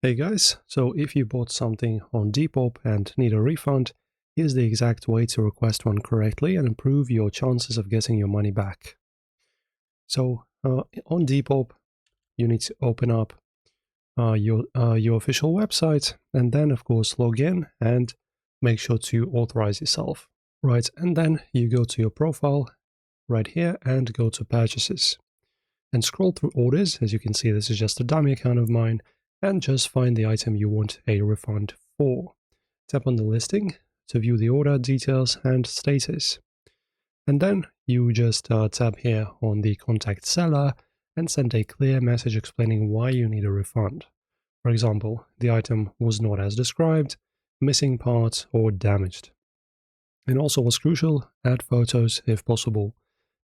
Hey guys, so if you bought something on Depop and need a refund, here's the exact way to request one correctly and improve your chances of getting your money back. So on Depop, you need to open up your official website and then of course log in and make sure to authorize yourself. Right, and then you go to your profile right here and go to purchases and scroll through orders. As you can see, this is just a dummy account of mine, and just find the item you want a refund for. Tap on the listing to view the order details and status. And then you just tap here on the contact seller and send a clear message explaining why you need a refund. For example, the item was not as described, missing parts, or damaged. And also what's crucial, add photos if possible.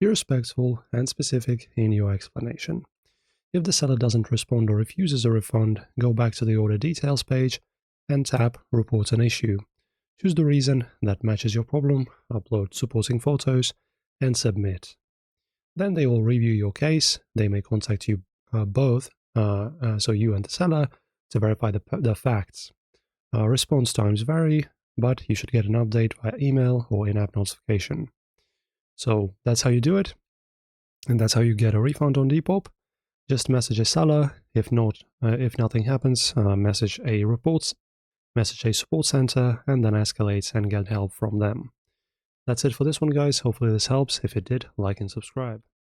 Be respectful and specific in your explanation. If the seller doesn't respond or refuses a refund, go back to the order details page and tap Report an issue. Choose the reason that matches your problem, upload supporting photos, and submit. Then they will review your case. They may contact you both, so you and the seller, to verify the facts. Response times vary, but you should get an update via email or in-app notification. So that's how you do it, and that's how you get a refund on Depop. Just message a seller. If nothing happens, message a support center, and then escalate and get help from them. That's it for this one, guys. Hopefully this helps. If it did, like and subscribe.